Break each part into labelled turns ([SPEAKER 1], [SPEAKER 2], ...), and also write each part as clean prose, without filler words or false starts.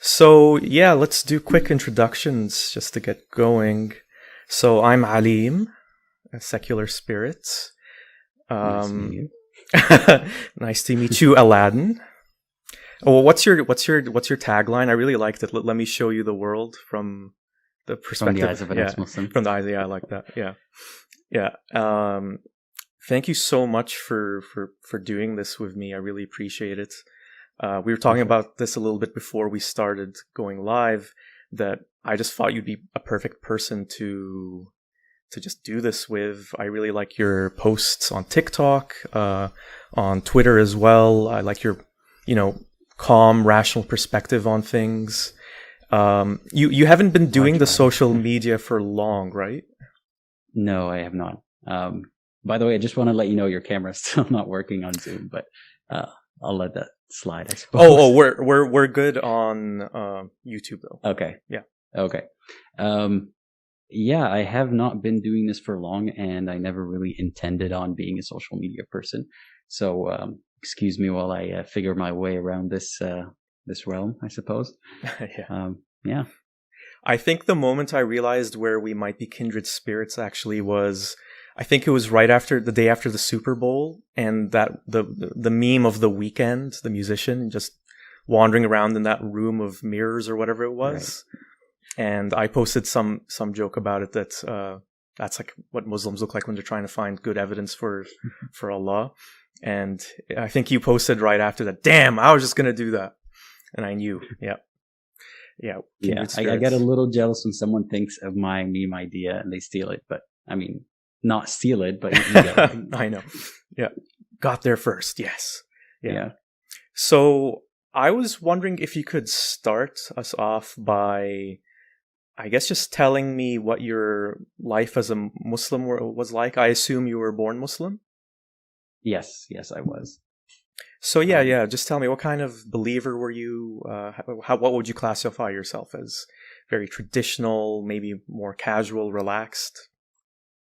[SPEAKER 1] So, yeah, let's do quick introductions just to get going. So, I'm Alim, a secular spirit.
[SPEAKER 2] Nice to meet
[SPEAKER 1] Um,
[SPEAKER 2] you.
[SPEAKER 1] nice to meet you, Aladdin. Oh, what's your tagline? I really liked it. Let me show you the world from the
[SPEAKER 2] From the
[SPEAKER 1] perspective.
[SPEAKER 2] eyes of an
[SPEAKER 1] Yeah,
[SPEAKER 2] ex-Muslim.
[SPEAKER 1] from the eyes. Yeah, I like that. Yeah, yeah. Thank you so much for doing this with me. I really appreciate it. We were talking
[SPEAKER 2] Perfect.
[SPEAKER 1] about this a little bit before we started going live. That I just thought you'd be a perfect person to just do this with. I really like your posts on TikTok, on Twitter as well. I like your, you know, calm, rational perspective on things. You haven't been
[SPEAKER 2] Well, I
[SPEAKER 1] doing the
[SPEAKER 2] try.
[SPEAKER 1] social media for long, right?
[SPEAKER 2] No, I have not. By the way, I just want to let you know your camera's still not working on Zoom, but uh, I'll let that slide, I
[SPEAKER 1] Oh,
[SPEAKER 2] suppose.
[SPEAKER 1] we're good on YouTube though.
[SPEAKER 2] Okay.
[SPEAKER 1] Yeah.
[SPEAKER 2] Okay. Um, yeah, I have not been doing this for long, and I never really intended on being a social media person. So, excuse me while I figure my way around this realm, I suppose.
[SPEAKER 1] Yeah.
[SPEAKER 2] Yeah.
[SPEAKER 1] I think the moment I realized where we might be kindred spirits actually was, I think it was right after the day after the Super Bowl, and that the meme of the weekend, the musician just wandering around in that room of mirrors or whatever it
[SPEAKER 2] Right.
[SPEAKER 1] was, and I posted some joke about it that that's like what Muslims look like when they're trying to find good evidence for Allah, and I think you posted right after that. Damn, I was just gonna do that, and I knew. Yeah, yeah,
[SPEAKER 2] Yeah,
[SPEAKER 1] kindred
[SPEAKER 2] I get a
[SPEAKER 1] spirits.
[SPEAKER 2] little jealous when someone thinks of my meme idea and they steal it. But I mean, not steal it, but you get what I mean.
[SPEAKER 1] I know. Yeah. Got there first. Yes. Yeah.
[SPEAKER 2] Yeah.
[SPEAKER 1] So I was wondering if you could start us off by, I guess, just telling me what your life as a Muslim was like. I assume you were born Muslim.
[SPEAKER 2] Yes, yes, I was.
[SPEAKER 1] So yeah,
[SPEAKER 2] Um,
[SPEAKER 1] yeah. Just tell me, what kind of believer were you? What would you classify yourself as? Very traditional, maybe more casual, relaxed.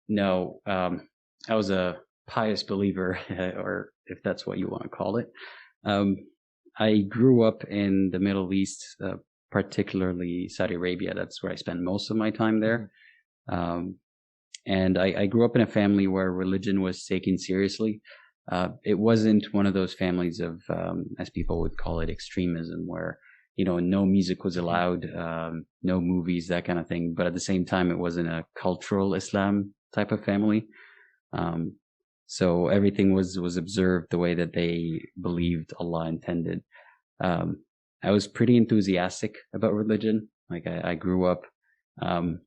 [SPEAKER 2] no, I was a pious believer, or if that's what you want to call it. Um, I grew up in the Middle East, particularly Saudi Arabia. That's where I spent most of my time there. Um, and I grew up in a family where religion was taken seriously. It wasn't one of those families of, as people would call it, extremism, where no music was allowed, no movies, that kind of thing. But at the same time, it wasn't a cultural Islam type of family. Um, so everything was observed the way that they believed Allah intended. Um, I was pretty enthusiastic about religion. Like I grew up um,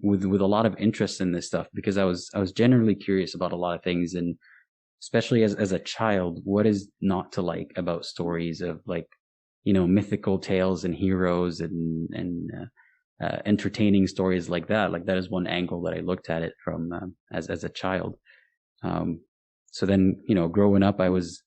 [SPEAKER 2] with a lot of interest in this stuff because I was generally curious about a lot of things, and especially as a child, what is not to like about stories of like mythical tales and heroes and entertaining stories like that. Like that is one angle that I looked at it from as a child. Um, so then, growing up, I was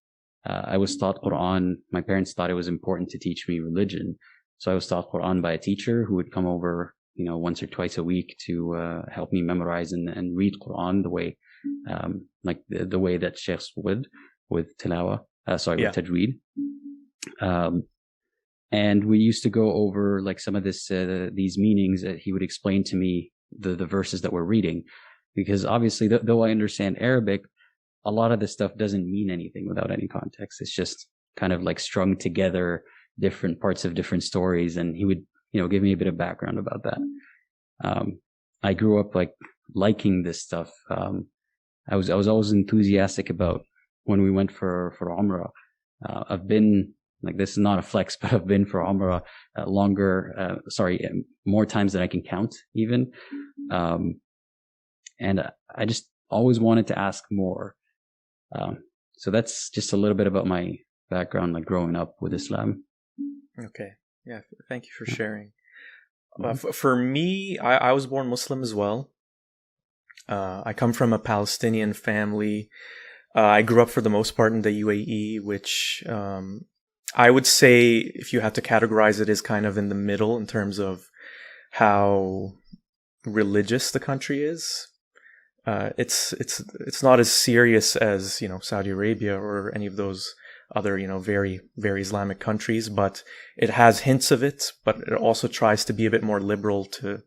[SPEAKER 2] taught Quran. My parents thought it was important to teach me religion, so I was taught Quran by a teacher who would come over, once or twice a week to help me memorize and read Quran the way, like the way that sheikhs would with tilawa. With
[SPEAKER 1] Yeah.
[SPEAKER 2] tajweed. Um, and we used to go over like some of these meanings that he would explain to me the verses that we're reading, because obviously though I understand Arabic, a lot of this stuff doesn't mean anything without any context. It's just kind of like strung together different parts of different stories, and he would give me a bit of background about that. I grew up like liking this stuff. I was always enthusiastic about when we went for Umrah. I've been like, this is not a flex, but I've been for Umrah more times than I can count even. Um, and I just always wanted to ask more. So that's just a little bit about my background, like growing up with Islam.
[SPEAKER 1] Okay. Yeah. Thank you for sharing.
[SPEAKER 2] Mhm.
[SPEAKER 1] For me, I was born Muslim as well. I come from a Palestinian family. I grew up for the most part in the UAE, which I would say, if you had to categorize it, is kind of in the middle in terms of how religious the country is. It's not as serious as Saudi Arabia or any of those other, very, very Islamic countries, but it has hints of it, but it also tries to be a bit more liberal to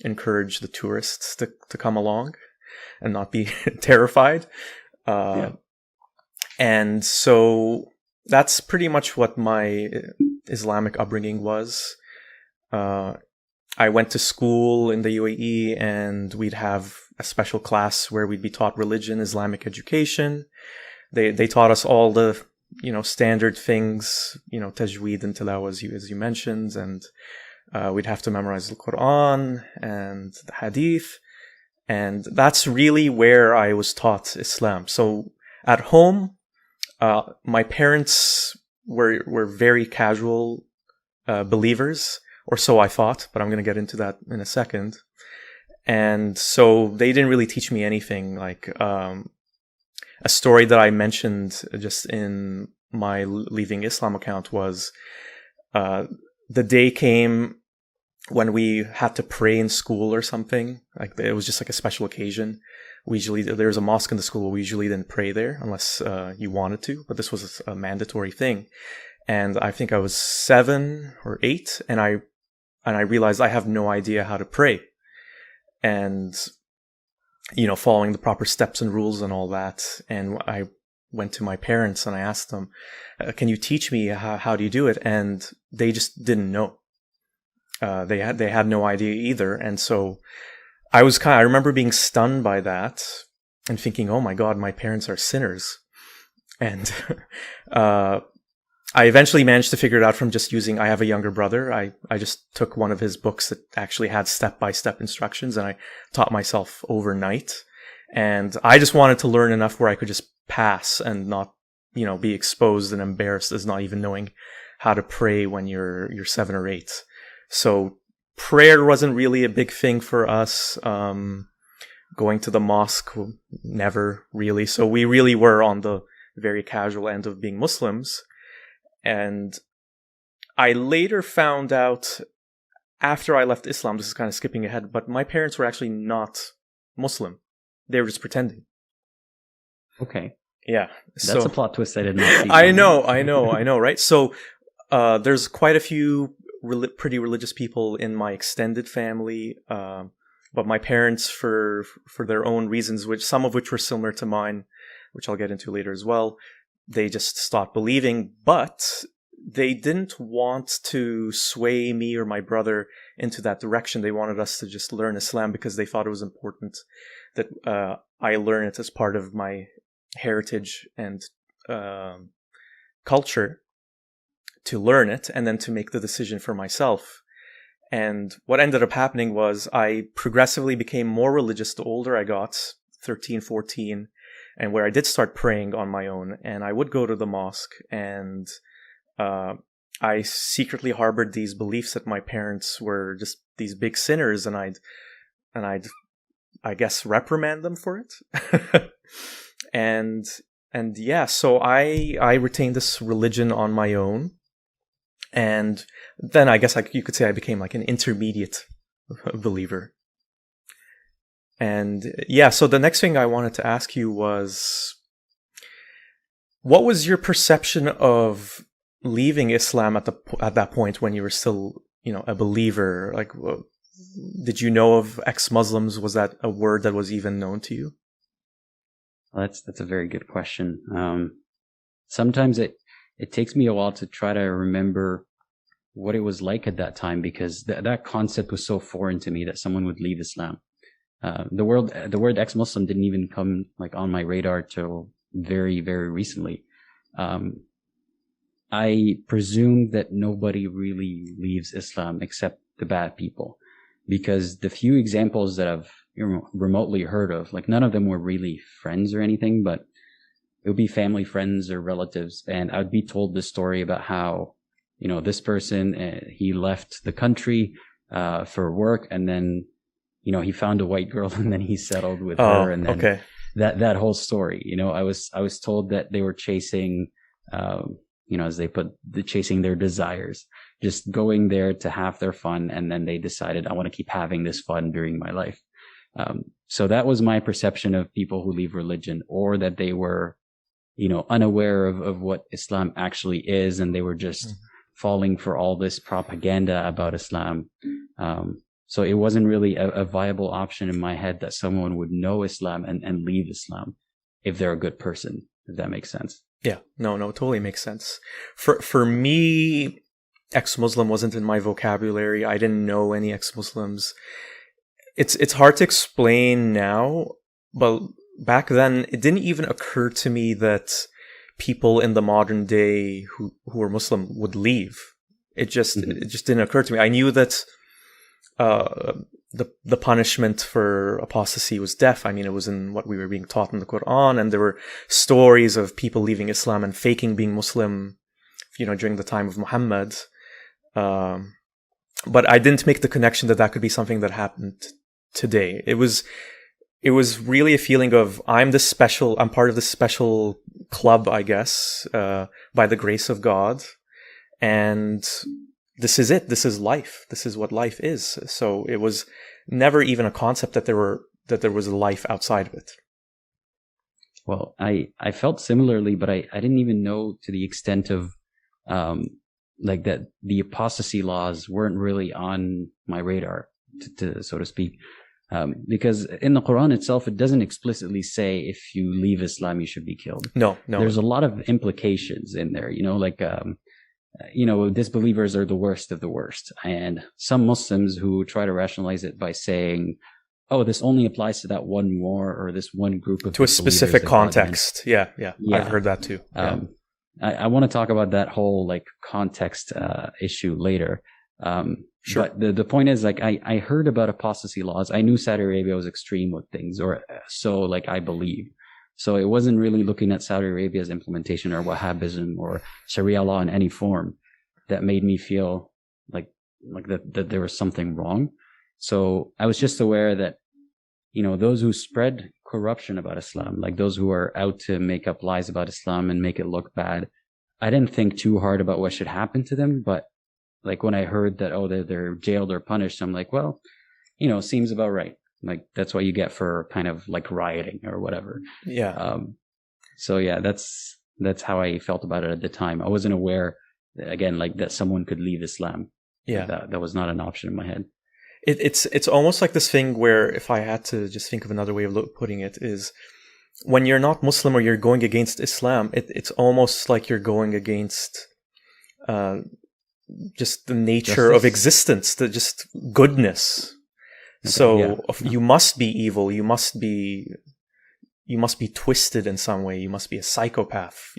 [SPEAKER 1] encourage the tourists to come along and not be terrified. And so that's pretty much what my Islamic upbringing was. I went to school in the UAE, and we'd have a special class where we'd be taught religion, Islamic education. They taught us all the, standard things, tajweed and tilawah, as you mentioned, and we'd have to memorize the Quran and the Hadith. And that's really where I was taught Islam. So at home, my parents were very casual believers, or so I thought, but I'm going to get into that in a second. And so they didn't really teach me anything. Like a story that I mentioned just in my Leaving Islam account was the day came when we had to pray in school or something. Like it was just like a special occasion. There was a mosque in the school. We usually didn't pray there unless you wanted to, but this was a mandatory thing. And I think I was 7 or 8, and I realized I have no idea how to pray. And, following the proper steps and rules and all that. And I went to my parents and I asked them, can you teach me how do you do it? And they just didn't know. They had no idea either. And so I remember being stunned by that and thinking, oh my God, my parents are sinners. And I eventually managed to figure it out from just I have a younger brother. I just took one of his books that actually had step-by-step instructions, and I taught myself overnight. And I just wanted to learn enough where I could just pass and not, be exposed and embarrassed as not even knowing how to pray when you're 7 or 8. So prayer wasn't really a big thing for us. Going to the mosque, never really. So we really were on the very casual end of being Muslims. And I later found out, after I left Islam, this is kind of skipping ahead, but my parents were actually not Muslim. They were just pretending.
[SPEAKER 2] Okay.
[SPEAKER 1] Yeah.
[SPEAKER 2] That's a plot twist I did not see.
[SPEAKER 1] I know, right? So there's quite a few pretty religious people in my extended family, but my parents, for their own reasons, some of which were similar to mine, which I'll get into later as well, they just stopped believing. But they didn't want to sway me or my brother into that direction. They wanted us to just learn Islam because they thought it was important that I learn it as part of my heritage and culture, to learn it and then to make the decision for myself. And what ended up happening was I progressively became more religious the older I got, 13, 14, and where I did start praying on my own. And I would go to the mosque, and I secretly harbored these beliefs that my parents were just these big sinners, and I'd I guess reprimand them for it. and yeah, so I retained this religion on my own. And then I guess you could say I became like an intermediate believer. And yeah, so the next thing I wanted to ask you was, what was your perception of leaving Islam at that point when you were still, a believer? Like, did you know of ex-Muslims? Was that a word that was even known to you?
[SPEAKER 2] Well, that's a very good question. Sometimes it takes me a while to try to remember what it was like at that time, because that concept was so foreign to me that someone would leave Islam. The word ex-Muslim didn't even come like on my radar till very, very recently. I presume that nobody really leaves Islam except the bad people, because the few examples that I've remotely heard of, like none of them were really friends or anything, but it would be family, friends, or relatives. And I would be told this story about how, this person, he left the country for work, and then, he found a white girl, and then he settled with her. And then
[SPEAKER 1] okay.
[SPEAKER 2] that whole story, I was told that they were chasing, as they put, chasing their desires, just going there to have their fun. And then they decided, I want to keep having this fun during my life. So that was my perception of people who leave religion, or that they were unaware of what Islam actually is, and they were just falling for all this propaganda about Islam. So it wasn't really a viable option in my head that someone would know Islam and leave Islam if they're a good person, if that makes sense.
[SPEAKER 1] Yeah, no, it totally makes sense. For me, ex-Muslim wasn't in my vocabulary. I didn't know any ex-Muslims. It's hard to explain now, but back then it didn't even occur to me that people in the modern day who were Muslim would leave. It just didn't occur to me. I knew that the punishment for apostasy was death. I mean, it was in what we were being taught in the Quran, and there were stories of people leaving Islam and faking being Muslim, during the time of Muhammad. But I didn't make the connection that could be something that happened today. It was really a feeling of I'm part of this special club, I guess, by the grace of God, and this is it. This is life. This is what life is. So it was never even a concept that there was a life outside of it.
[SPEAKER 2] Well, I felt similarly, but I didn't even know to the extent of like that the apostasy laws weren't really on my radar, to so to speak. Because in the Quran itself, it doesn't explicitly say if you leave Islam, you should be killed.
[SPEAKER 1] No.
[SPEAKER 2] There's a lot of implications in there, disbelievers are the worst of the worst. And some Muslims who try to rationalize it by saying, oh, this only applies to that one war or this one group of
[SPEAKER 1] to a specific context. Yeah. I've heard that too. Yeah.
[SPEAKER 2] I want to talk about that whole context issue later. Sure. But the point is, I heard about apostasy laws. I knew Saudi Arabia was extreme with things, or so I believe. So it wasn't really looking at Saudi Arabia's implementation or Wahhabism or Sharia law in any form that made me feel like that there was something wrong. So I was just aware that, those who spread corruption about Islam, like those who are out to make up lies about Islam and make it look bad, I didn't think too hard about what should happen to them. But when I heard that, they're jailed or punished, I'm like, well, seems about right. That's what you get for kind of rioting or whatever.
[SPEAKER 1] Yeah.
[SPEAKER 2] So yeah, that's how I felt about it at the time. I wasn't aware, again, that someone could leave Islam.
[SPEAKER 1] Yeah.
[SPEAKER 2] That was not an option in my head.
[SPEAKER 1] It's almost like this thing where, if I had to just think of another way of putting it, is when you're not Muslim or you're going against Islam, it's almost like you're going against just the nature of existence, just goodness. Okay, so you must be evil. You must be twisted in some way. You must be a psychopath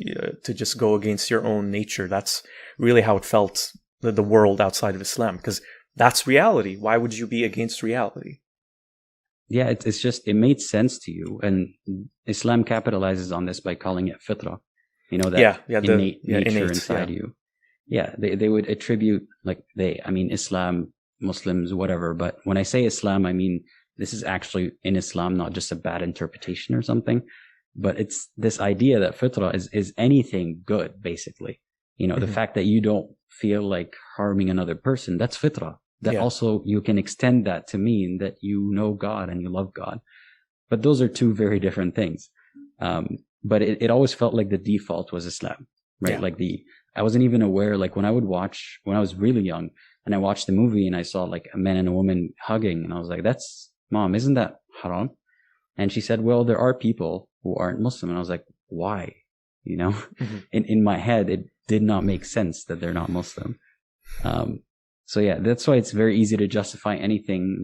[SPEAKER 1] to just go against your own nature. That's really how it felt, the world outside of Islam, because that's reality. Why would you be against reality?
[SPEAKER 2] Yeah, it's just, it made sense to you. And Islam capitalizes on this by calling it fitrah. That innate nature inside you. Yeah, they would attribute, Islam, Muslims, whatever. But when I say Islam, I mean, this is actually in Islam, not just a bad interpretation or something. But it's this idea that fitrah is anything good, basically. The fact that you don't feel like harming another person, that's fitrah. That also, you can extend that to mean that you know God and you love God. But those are two very different things. But it always felt like the default was Islam, right? Yeah. I wasn't even aware, when I was really young and I watched the movie and I saw a man and a woman hugging, and I was like, Mom, isn't that haram? And she said, well, there are people who aren't Muslim. And I was like, why? In my head, it did not make sense that they're not Muslim. So yeah, that's why it's very easy to justify anything.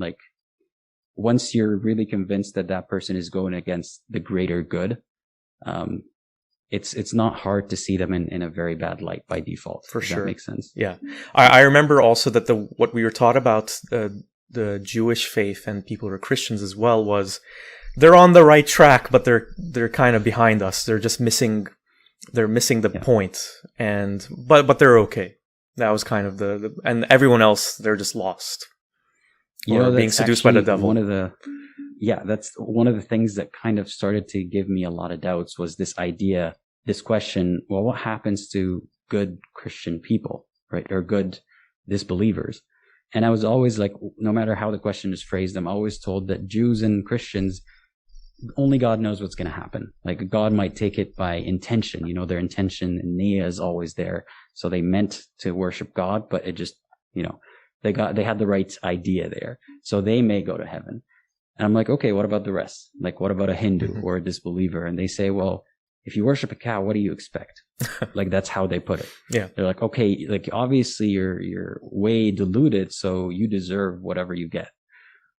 [SPEAKER 2] Once you're really convinced that person is going against the greater good, it's not hard to see them in a very bad light by default.
[SPEAKER 1] For sure.
[SPEAKER 2] That makes sense.
[SPEAKER 1] Yeah. I remember also that what we were taught about the Jewish faith and people who are Christians as well was they're on the right track, but they're kind of behind us. They're just missing the point, but they're okay. That was kind of and everyone else, they're just lost or being seduced by the devil.
[SPEAKER 2] That's one of the things that kind of started to give me a lot of doubts, was this idea, this question, well, what happens to good Christian people, right? Or good disbelievers? And I was always no matter how the question is phrased, I'm always told that Jews and Christians, only God knows what's going to happen. Like God might take it by intention, their intention and niyyah is always there. So they meant to worship God, but it just, they had the right idea there. So they may go to heaven. And I'm like, okay, what about the rest? Like, what about a Hindu or a disbeliever? And they say, well, if you worship a cow, what do you expect? Like, that's how they put it.
[SPEAKER 1] Yeah.
[SPEAKER 2] They're like, okay, like obviously you're way diluted, so you deserve whatever you get.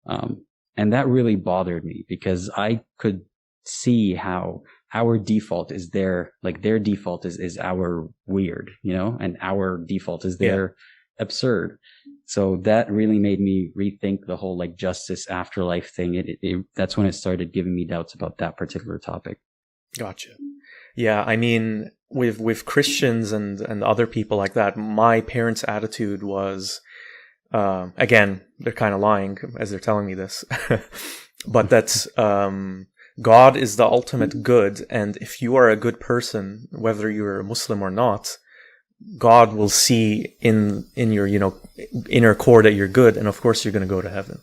[SPEAKER 2] And that really bothered me because I could see how our default is their default is our weird, and our default is their absurd. So that really made me rethink the whole like justice afterlife thing. That's when it started giving me doubts about that particular topic.
[SPEAKER 1] Gotcha. Yeah, I mean, with Christians and other people like that, my parents' attitude was, again, they're kind of lying as they're telling me this, but that's God is the ultimate good, and if you are a good person, whether you're a Muslim or not, God will see in your inner core that you're good, and of course you're going to go to heaven.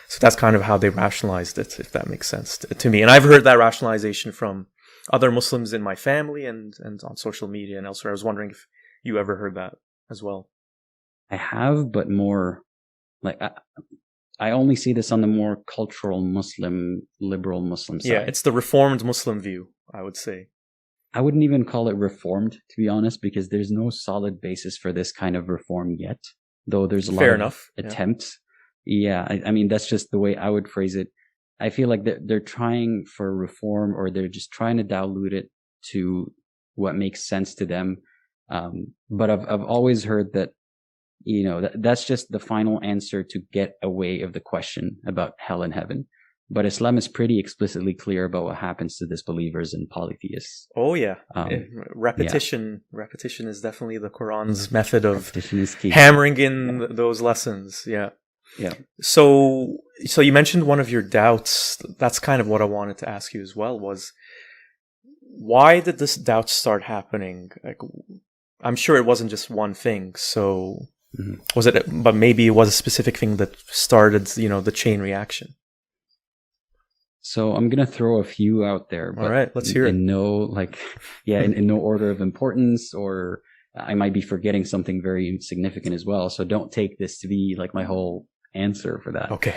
[SPEAKER 1] So that's kind of how they rationalized it, if that makes sense to me. And I've heard that rationalization from other Muslims in my family and on social media and elsewhere. I was wondering if you ever heard that as well.
[SPEAKER 2] I have, but more like I only see this on the more cultural Muslim, liberal Muslim side.
[SPEAKER 1] Yeah, it's the reformed Muslim view, I would say.
[SPEAKER 2] I wouldn't even call it reformed, to be honest, because there's no solid basis for this kind of reform yet, though there's a lot of attempts. Yeah, I mean, that's just the way I would phrase it. I feel like they're trying for reform, or they're just trying to dilute it to what makes sense to them. But I've always heard that, that's just the final answer to get away of the question about hell and heaven. But Islam is pretty explicitly clear about what happens to disbelievers and polytheists.
[SPEAKER 1] Oh yeah, repetition is definitely the Quran's method of hammering in those lessons. Yeah.
[SPEAKER 2] Yeah.
[SPEAKER 1] So you mentioned one of your doubts. That's kind of what I wanted to ask you as well, was why did this doubt start happening? Like, I'm sure it wasn't just one thing. So was it, but maybe it was a specific thing that started, the chain reaction.
[SPEAKER 2] So I'm going to throw a few out there. But
[SPEAKER 1] all right, let's hear it.
[SPEAKER 2] In no order of importance, or I might be forgetting something very significant as well. So don't take this to be like my whole answer for that.
[SPEAKER 1] Okay.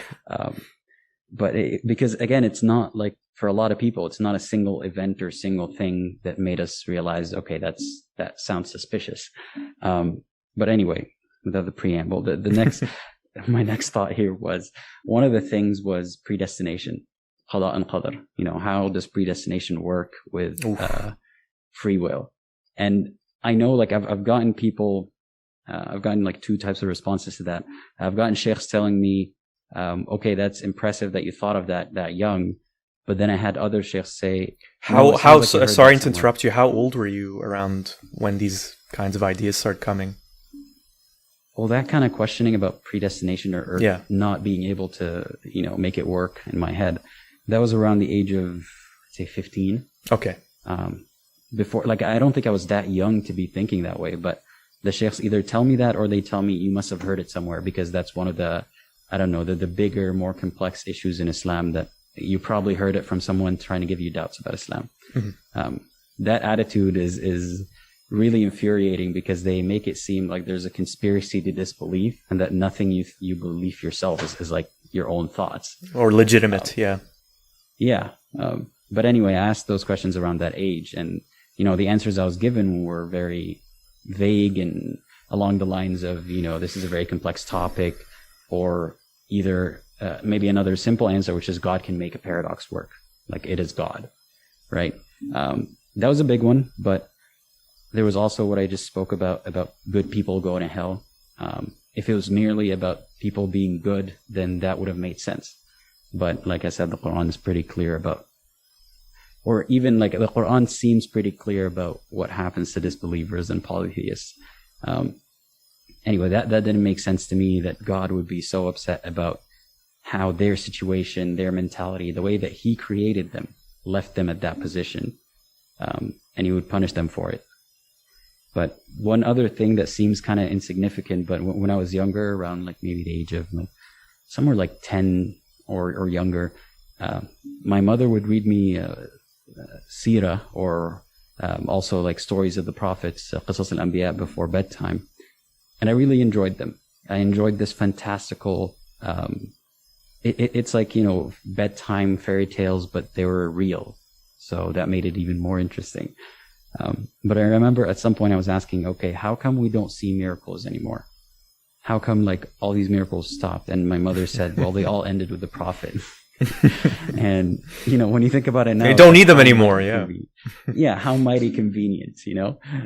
[SPEAKER 2] But because again, it's not like, for a lot of people, it's not a single event or single thing that made us realize, okay, that sounds suspicious. But anyway, without the preamble, the next, my next thought here was, one of the things was predestination. Qada and qadr. How does predestination work with free will? And I know, like, I've gotten people, I've gotten like two types of responses to that. I've gotten sheikhs telling me, okay, that's impressive that you thought of that young. But then I had other sheikhs say,
[SPEAKER 1] sorry to interrupt you. How old were you around when these kinds of ideas started coming?
[SPEAKER 2] Well, that kind of questioning about predestination or not being able to, make it work in my head, that was around the age of, say, 15.
[SPEAKER 1] Okay.
[SPEAKER 2] Before, like, I don't think I was that young to be thinking that way, but the sheikhs either tell me that or they tell me you must have heard it somewhere, because that's one of the, I don't know, the bigger, more complex issues in Islam, that you probably heard it from someone trying to give you doubts about Islam. Mm-hmm. That attitude is really infuriating, because they make it seem like there's a conspiracy to disbelief, and that nothing you believe yourself is like your own thoughts.
[SPEAKER 1] Or legitimate, yeah.
[SPEAKER 2] Yeah. But anyway, I asked those questions around that age, and, the answers I was given were very vague and along the lines of, this is a very complex topic, or either maybe another simple answer, which is God can make a paradox work. Like, it is God, right? That was a big one, but there was also what I just spoke about good people going to hell. If it was merely about people being good, then that would have made sense. But like I said, the Quran is pretty clear about, or even like the Quran seems pretty clear about what happens to disbelievers and polytheists. Anyway, that didn't make sense to me, that God would be so upset about how their situation, their mentality, the way that He created them, left them at that position, and He would punish them for it. But one other thing that seems kind of insignificant, but when I was younger, around like maybe the age of like somewhere like 10 or younger, my mother would read me seerah, or also like stories of the prophets, qasas al-anbiya, before bedtime. And I really enjoyed them. I enjoyed this fantastical, it's like, bedtime fairy tales, but they were real. So that made it even more interesting. But I remember at some point I was asking, okay, how come we don't see miracles anymore? How come like all these miracles stopped? And my mother said, well, they all ended with the prophet. And, when you think about it now,
[SPEAKER 1] you don't need them anymore. Yeah.
[SPEAKER 2] Yeah. How mighty convenient,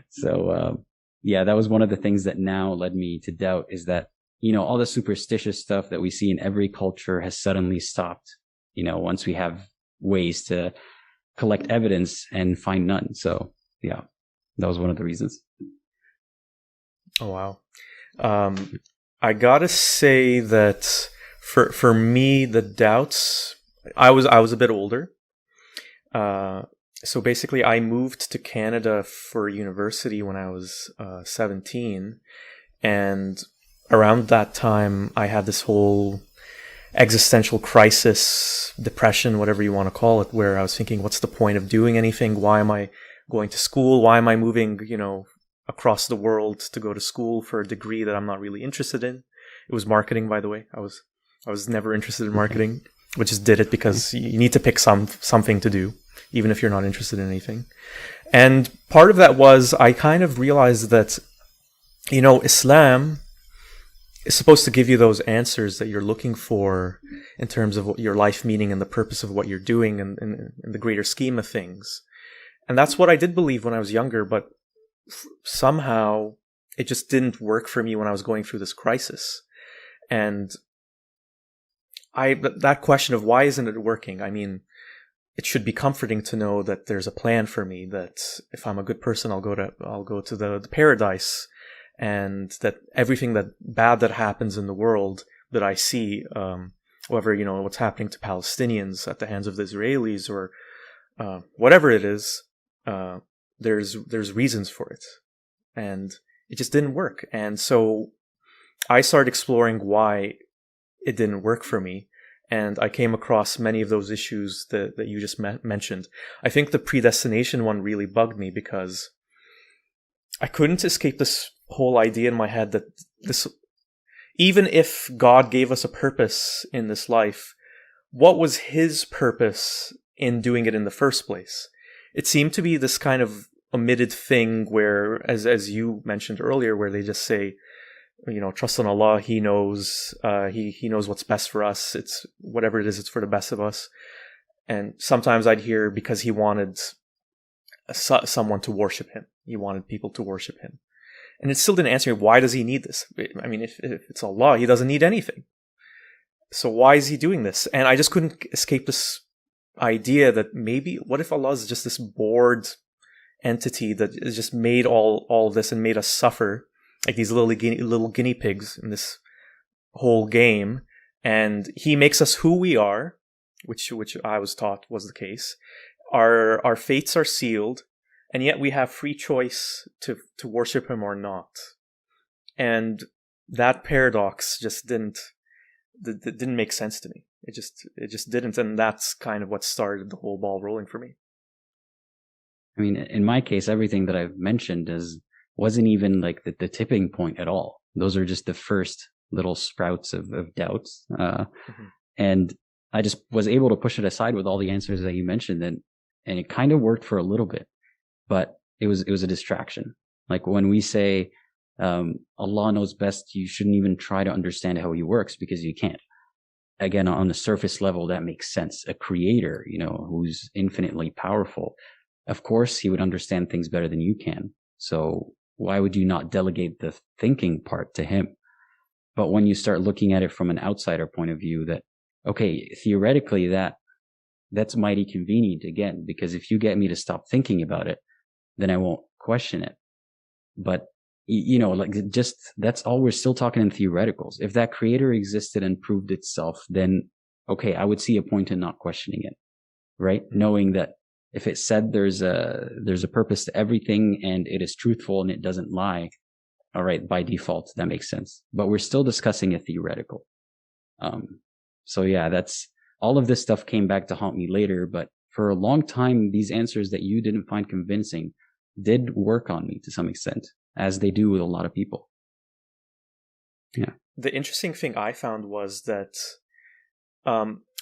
[SPEAKER 2] So, that was one of the things that now led me to doubt, is that, all the superstitious stuff that we see in every culture has suddenly stopped, once we have ways to collect evidence and find none. So, yeah, that was one of the reasons.
[SPEAKER 1] Oh, wow. I gotta say that for me, the doubts, I was a bit older. So basically I moved to Canada for university when I was 17. And around that time, I had this whole existential crisis, depression, whatever you want to call it, where I was thinking, what's the point of doing anything? Why am I going to school? Why am I moving, across the world to go to school for a degree that I'm not really interested in? It was marketing, by the way. I was never interested in marketing, but just did it because you need to pick something to do, even if you're not interested in anything. And part of that was I kind of realized that, Islam is supposed to give you those answers that you're looking for in terms of what your life meaning and the purpose of what you're doing and in the greater scheme of things. And that's what I did believe when I was younger, but somehow it just didn't work for me when I was going through this crisis. And that question of why isn't it working? I mean, it should be comforting to know that there's a plan for me, that if I'm a good person, I'll go to the paradise, and that everything that bad that happens in the world that I see, whether, what's happening to Palestinians at the hands of the Israelis or whatever it is, there's reasons for it. And it just didn't work. And so I started exploring why it didn't work for me. And I came across many of those issues that you just mentioned. I think the predestination one really bugged me because I couldn't escape this whole idea in my head that even if God gave us a purpose in this life, what was his purpose in doing it in the first place? It seemed to be this kind of omitted thing where, as you mentioned earlier, where they just say, trust in Allah, he knows, he knows what's best for us. It's whatever it is, it's for the best of us. And sometimes I'd hear because he wanted someone to worship him. He wanted people to worship him. And it still didn't answer me, why does he need this? I mean, if it's Allah, he doesn't need anything. So why is he doing this? And I just couldn't escape this idea that maybe, what if Allah is just this bored entity that has just made all of this and made us suffer like these little guinea pigs in this whole game, and he makes us who we are, which I was taught was the case. Our fates are sealed, and yet we have free choice to worship him or not. And that paradox just didn't make sense to me. It just didn't, and that's kind of what started the whole ball rolling for me.
[SPEAKER 2] I mean, in my case, everything that I've mentioned wasn't even like the tipping point at all. Those are just the first little sprouts of doubts. And I just was able to push it aside with all the answers that you mentioned, and it kind of worked for a little bit, but it was a distraction. Like when we say, Allah knows best, you shouldn't even try to understand how he works because you can't. Again, on the surface level, that makes sense. A creator, who's infinitely powerful, of course, he would understand things better than you can. So why would you not delegate the thinking part to him? But when you start looking at it from an outsider point of view, that, okay, theoretically that's mighty convenient again, because if you get me to stop thinking about it, then I won't question it. But, that's all. We're still talking in theoreticals. If that creator existed and proved itself, then, okay, I would see a point in not questioning it, right? Knowing that if it said there's a purpose to everything and it is truthful and it doesn't lie, all right, by default, that makes sense. But we're still discussing a theoretical. So yeah, that's all of this stuff came back to haunt me later, but for a long time, these answers that you didn't find convincing did work on me to some extent, as they do with a lot of people. Yeah.
[SPEAKER 1] The interesting thing I found was that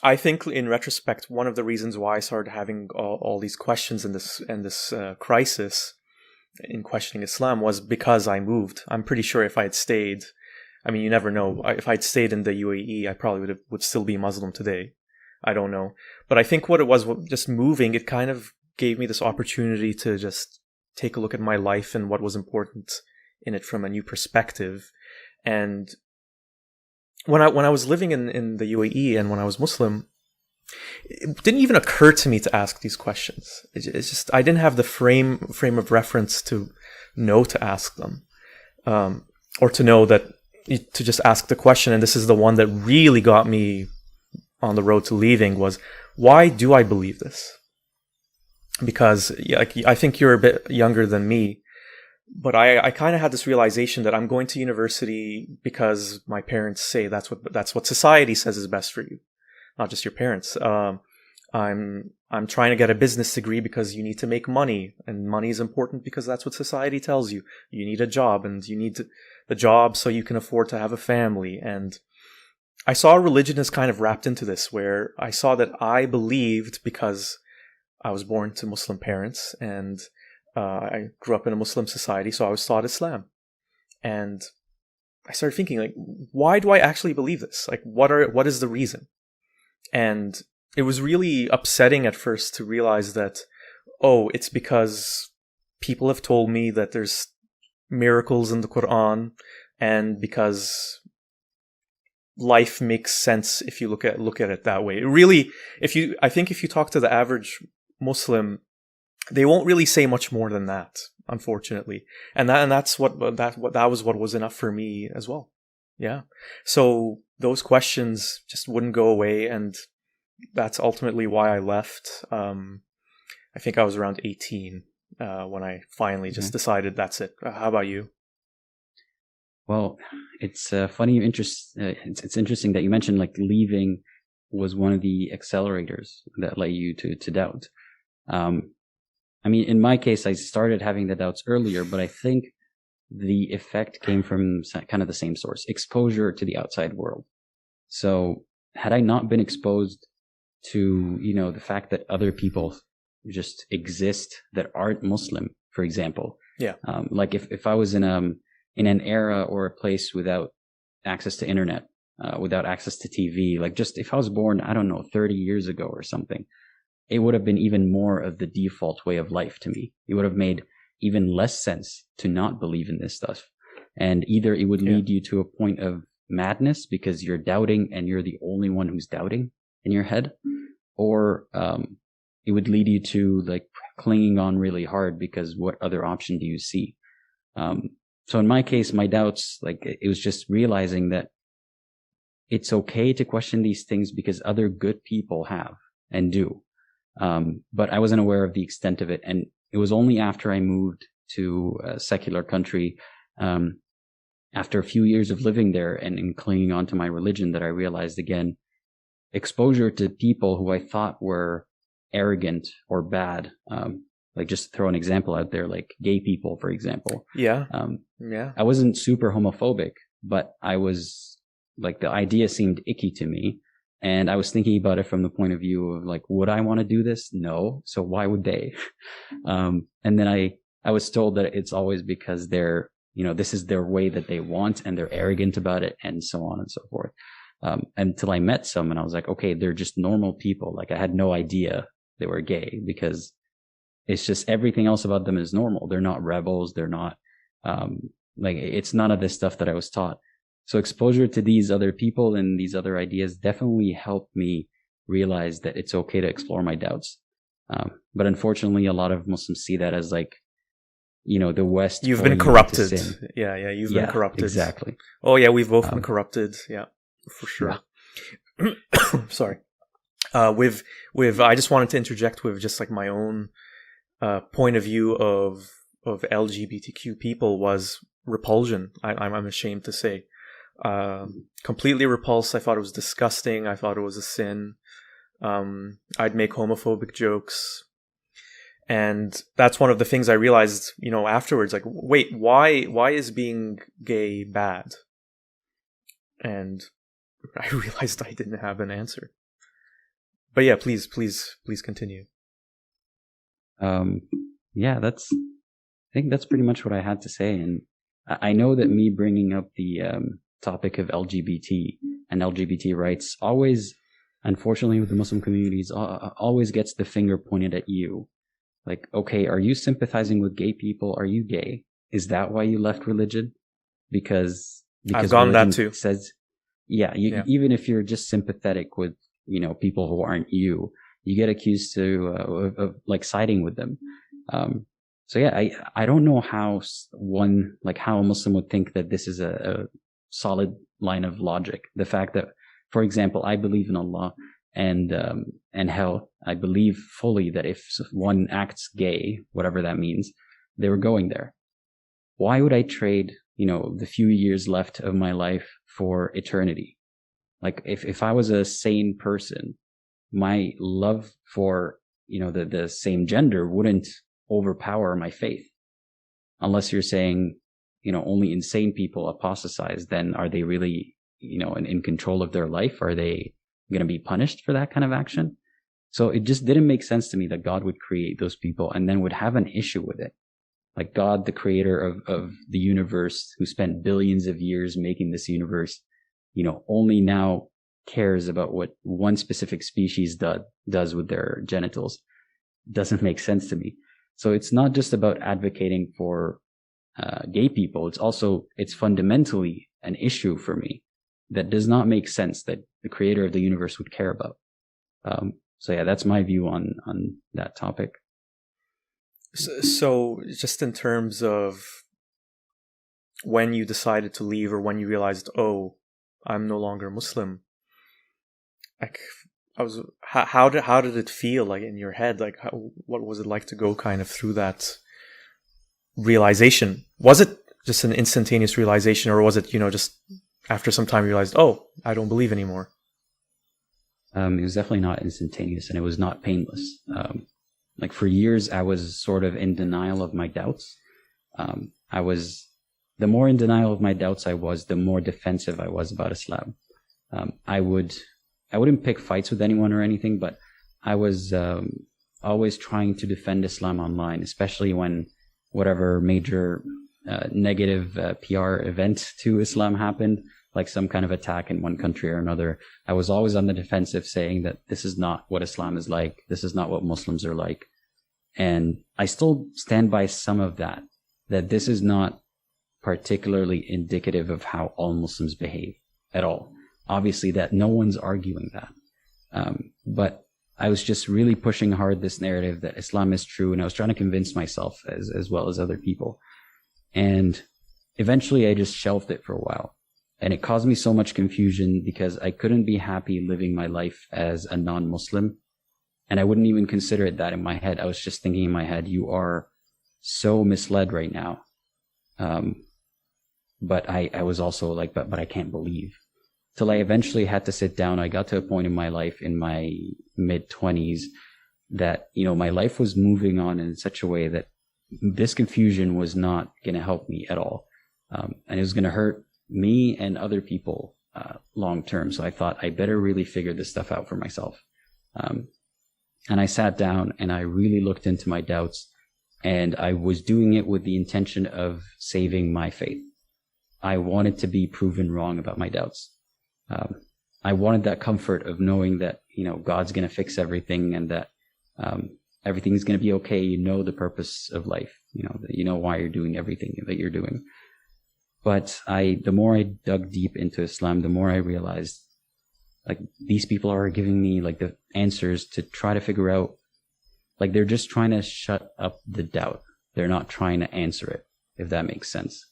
[SPEAKER 1] I think in retrospect, one of the reasons why I started having all these questions and this crisis in questioning Islam was because I moved. I'm pretty sure if I had stayed, I mean, you never know. If I'd stayed in the UAE, I probably would still be Muslim today. I don't know. But I think what it was, just moving, it kind of gave me this opportunity to just take a look at my life and what was important in it from a new perspective. And when I was living in the UAE and when I was Muslim, it didn't even occur to me to ask these questions. It's just I didn't have the frame of reference to know to ask them, or to know that to just ask the question. And this is the one that really got me on the road to leaving, was why do I believe this? Because I think you're a bit younger than me, but I kind of had this realization that I'm going to university because my parents say that's what society says is best for you, not just your parents. I'm trying to get a business degree because you need to make money, and money is important because that's what society tells you. You need a job, and you need the job so you can afford to have a family. And I saw religion as kind of wrapped into this, where I saw that I believed because I was born to Muslim parents and I grew up in a Muslim society, so I was taught Islam. And I started thinking, like, why do I actually believe this? Like, what is the reason? And it was really upsetting at first to realize that, oh, it's because people have told me that there's miracles in the Quran, and because life makes sense if you look at it that way. Really, I think if you talk to the average Muslim, they won't really say much more than that, unfortunately. And that was what was enough for me as well. Yeah. So those questions just wouldn't go away, and that's ultimately why I left. I think I was around 18 when I finally just decided that's it. How about you?
[SPEAKER 2] Well, it's funny. It's interesting that you mentioned like leaving was one of the accelerators that led you to doubt. I mean, in my case, I started having the doubts earlier, but I think the effect came from kind of the same source: exposure to the outside world. So, had I not been exposed to, the fact that other people just exist that aren't Muslim, for example, like if I was in an era or a place without access to internet, without access to TV, like just if I was born, I don't know, 30 years ago or something, it would have been even more of the default way of life to me. It would have made even less sense to not believe in this stuff. And either it would lead you to a point of madness because you're doubting and you're the only one who's doubting in your head, or it would lead you to like clinging on really hard because what other option do you see? So in my case, my doubts, like it was just realizing that it's okay to question these things because other good people have and do. But I wasn't aware of the extent of it. And it was only after I moved to a secular country, after a few years of living there and clinging on to my religion, that I realized again, exposure to people who I thought were arrogant or bad, like just to throw an example out there, like gay people, for example. I wasn't super homophobic, but I was like, the idea seemed icky to me. And I was thinking about it from the point of view of like, would I want to do this? No. So why would they? And then I was told that it's always because they're, this is their way that they want and they're arrogant about it and so on and so forth. Until I met some and I was like, okay, they're just normal people. Like I had no idea they were gay because it's just everything else about them is normal. They're not rebels. They're not, like it's none of this stuff that I was taught. So exposure to these other people and these other ideas definitely helped me realize that it's okay to explore my doubts. But unfortunately, a lot of Muslims see that as like, the West.
[SPEAKER 1] You've been corrupted. You've been corrupted.
[SPEAKER 2] Exactly.
[SPEAKER 1] Oh yeah, we've both been corrupted. Yeah, for sure. Yeah. Sorry. I just wanted to interject with just like my own point of view of LGBTQ people was repulsion. I'm ashamed to say. Completely repulsed. I thought it was disgusting. I thought it was a sin. I'd make homophobic jokes. And that's one of the things I realized, afterwards, like, wait, why is being gay bad? And I realized I didn't have an answer. But yeah, please continue.
[SPEAKER 2] Yeah, I think that's pretty much what I had to say. And I know that me bringing up the topic of LGBT and LGBT rights always, unfortunately, with the Muslim communities, always gets the finger pointed at you. Like, okay, are you sympathizing with gay people? Are you gay? Is that why you left religion? Because
[SPEAKER 1] I've gone that too.
[SPEAKER 2] Says, even if you're just sympathetic with, people who aren't you get accused of like siding with them. So yeah, I don't know how how a Muslim would think that this is a solid line of logic. The fact that, for example, I believe in Allah and hell. I believe fully that if one acts gay, whatever that means, they were going there. Why would I trade, the few years left of my life for eternity? Like if I was a sane person, my love for, the same gender wouldn't overpower my faith. Unless you're saying, only insane people apostatize, then are they really, in control of their life? Are they going to be punished for that kind of action? So it just didn't make sense to me that God would create those people and then would have an issue with it. Like God, the creator of the universe, who spent billions of years making this universe, only now cares about what one specific species does with their genitals. Doesn't make sense to me. So it's not just about advocating for gay people. It's fundamentally an issue for me that does not make sense that the creator of the universe would care about. So yeah, that's my view on that topic.
[SPEAKER 1] So just in terms of when you decided to leave, or when you realized, oh, I'm no longer Muslim, like, how did it feel like in your head? Like, what was it like to go kind of through that realization? Was it just an instantaneous realization, or was it, just after some time you realized, oh, I don't believe anymore?
[SPEAKER 2] It was definitely not instantaneous, and it was not painless. Like for years, I was sort of in denial of my doubts. The more in denial of my doubts I was, the more defensive I was about Islam. I wouldn't pick fights with anyone or anything, but I was always trying to defend Islam online, especially when whatever major negative PR event to Islam happened, like some kind of attack in one country or another. I was always on the defensive, saying that this is not what Islam is like. This is not what Muslims are like. And I still stand by some of that this is not particularly indicative of how all Muslims behave at all. Obviously, that no one's arguing that. But I was just really pushing hard this narrative that Islam is true, and I was trying to convince myself as well as other people. And eventually I just shelved it for a while. And it caused me so much confusion because I couldn't be happy living my life as a non-Muslim. And I wouldn't even consider it that in my head. I was just thinking in my head, you are so misled right now. But I was also like, but I can't believe. Till I eventually had to sit down. I got to a point in my life in my mid-20s that, my life was moving on in such a way that this confusion was not going to help me at all. And it was going to hurt me and other people long term. So I thought I better really figure this stuff out for myself. And I sat down and I really looked into my doubts, and I was doing it with the intention of saving my faith. I wanted to be proven wrong about my doubts. I wanted that comfort of knowing that, God's going to fix everything, and that everything's going to be okay. The purpose of life, why you're doing everything that you're doing. But the more I dug deep into Islam, the more I realized, like, these people are giving me like the answers to try to figure out, like, they're just trying to shut up the doubt. They're not trying to answer it, if that makes sense.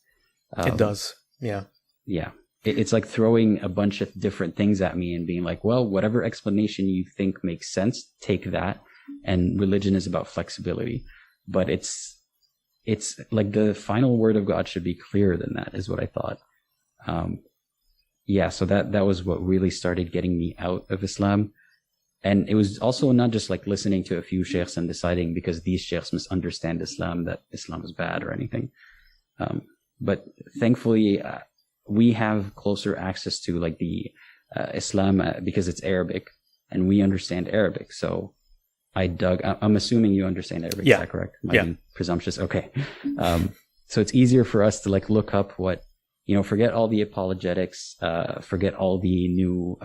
[SPEAKER 1] It does. Yeah.
[SPEAKER 2] Yeah. It's like throwing a bunch of different things at me and being like, well, whatever explanation you think makes sense, take that. And religion is about flexibility. But it's like the final word of God should be clearer than that, is what I thought. So that was what really started getting me out of Islam. And it was also not just like listening to a few sheikhs and deciding because these sheikhs misunderstand Islam that Islam is bad or anything. But thankfully, we have closer access to like the Islam because it's Arabic and we understand Arabic. So I'm assuming you understand Arabic.
[SPEAKER 1] Yeah.
[SPEAKER 2] Is that correct? Might be presumptuous. Okay. So it's easier for us to like look up what, forget all the apologetics, forget all the new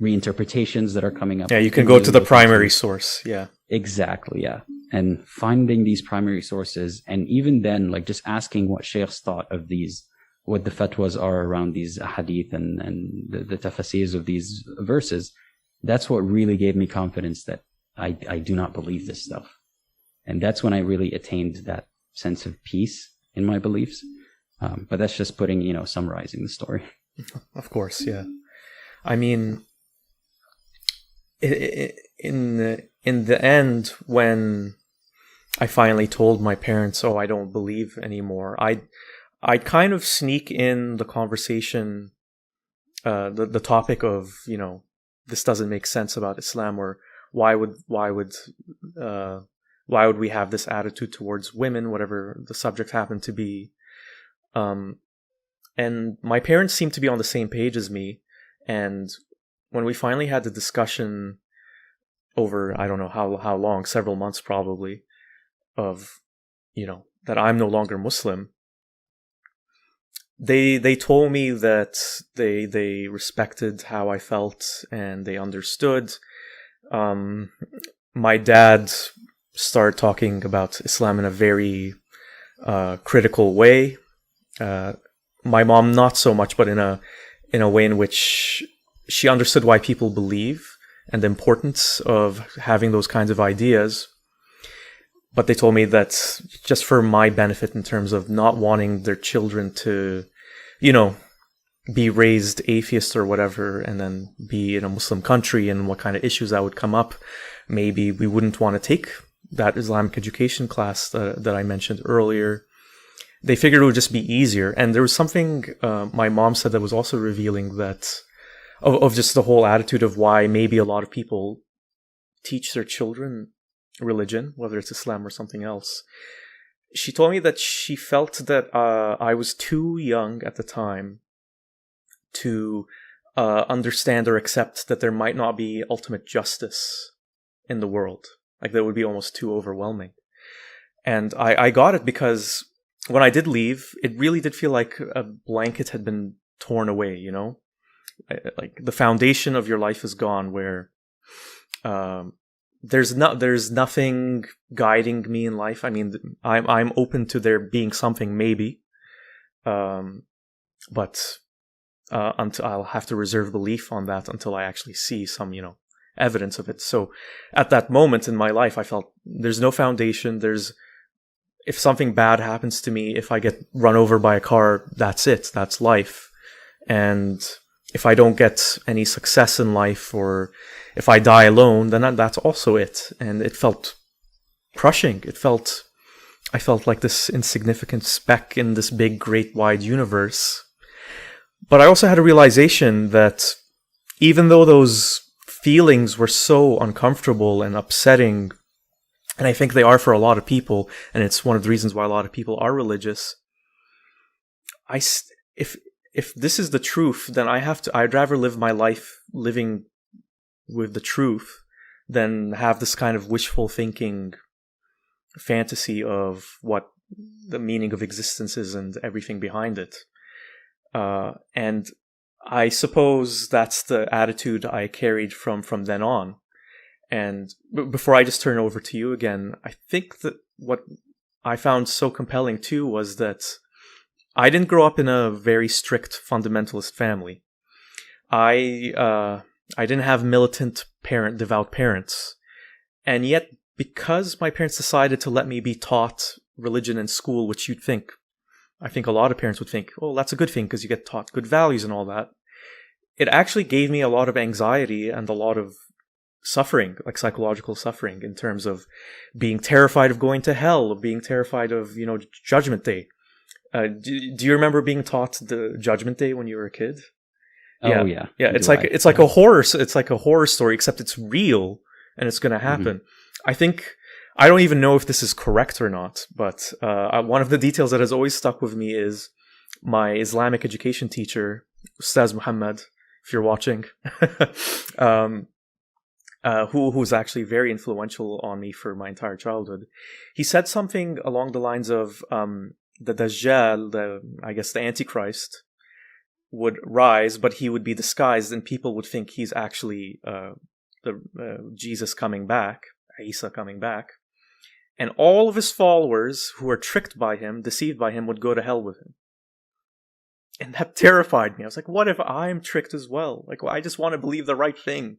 [SPEAKER 2] reinterpretations that are coming up.
[SPEAKER 1] Yeah, you can go to the primary source. Yeah.
[SPEAKER 2] Exactly, yeah. And finding these primary sources, and even then, like just asking what sheikhs thought of these, what the fatwas are around these hadith and the tafasirs of these verses, that's what really gave me confidence that I do not believe this stuff. And that's when I really attained that sense of peace in my beliefs. But that's just putting, summarizing the story.
[SPEAKER 1] Of course, yeah. I mean, in the end, when I finally told my parents, "Oh, I don't believe anymore," I'd kind of sneak in the conversation, the topic of this doesn't make sense about Islam, or why would we have this attitude towards women, whatever the subject happened to be. And my parents seemed to be on the same page as me. And when we finally had the discussion over, I don't know how long, several months probably, of, that I'm no longer Muslim, they told me that they respected how I felt and they understood. My dad started talking about Islam in a very critical way. My mom not so much, but in a way in which she understood why people believe and the importance of having those kinds of ideas. But they told me that just for my benefit in terms of not wanting their children to, be raised atheist or whatever, and then be in a Muslim country and what kind of issues that would come up, maybe we wouldn't want to take that Islamic education class that I mentioned earlier. They figured it would just be easier. And there was something my mom said that was also revealing that of just the whole attitude of why maybe a lot of people teach their children religion, whether it's Islam or something else. She told me that she felt that I was too young at the time to understand or accept that there might not be ultimate justice in the world. Like, that would be almost too overwhelming. And I got it because when I did leave, it really did feel like a blanket had been torn away, Like, the foundation of your life is gone, where there's nothing guiding me in life. I mean, I'm open to there being something maybe, but until I'll have to reserve belief on that until I actually see some, evidence of it. So at that moment in my life, I felt there's no foundation. If something bad happens to me, if I get run over by a car, that's it. That's life. And if I don't get any success in life, or if I die alone, then that's also it. And it felt crushing. I felt like this insignificant speck in this big, great, wide universe. But I also had a realization that even though those feelings were so uncomfortable and upsetting, and I think they are for a lot of people, and it's one of the reasons why a lot of people are religious, if this is the truth, then I'd rather live my life living with the truth than have this kind of wishful thinking fantasy of what the meaning of existence is and everything behind it. And I suppose that's the attitude I carried from then on. And before I just turn over to you again, I think that what I found so compelling too was that I didn't grow up in a very strict fundamentalist family. I didn't have militant devout parents. And yet, because my parents decided to let me be taught religion in school, which I think a lot of parents would think, oh, that's a good thing because you get taught good values and all that. It actually gave me a lot of anxiety and a lot of suffering, like psychological suffering, in terms of being terrified of going to hell, of being terrified of, Judgment Day. Do you remember being taught the Judgment Day when you were a kid?
[SPEAKER 2] Oh yeah,
[SPEAKER 1] yeah.
[SPEAKER 2] do
[SPEAKER 1] It's like
[SPEAKER 2] I.
[SPEAKER 1] it's like a horror. It's like a horror story, except it's real and it's going to happen. I think I don't even know if this is correct or not, but one of the details that has always stuck with me is my Islamic education teacher, Ustaz Muhammad, if you're watching, who's actually very influential on me for my entire childhood. He said something along the lines of the Dajjal, I guess the Antichrist, would rise, but he would be disguised, and people would think he's actually Jesus coming back, Isa coming back, and all of his followers who are tricked by him, deceived by him, would go to hell with him. And that terrified me. I was like, what if I'm tricked as well? Like, well, I just want to believe the right thing.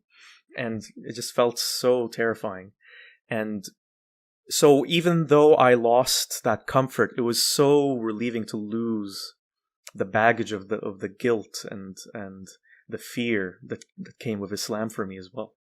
[SPEAKER 1] And it just felt so terrifying. And so even though I lost that comfort, it was so relieving to lose the baggage of the guilt and the fear that came with Islam for me as well.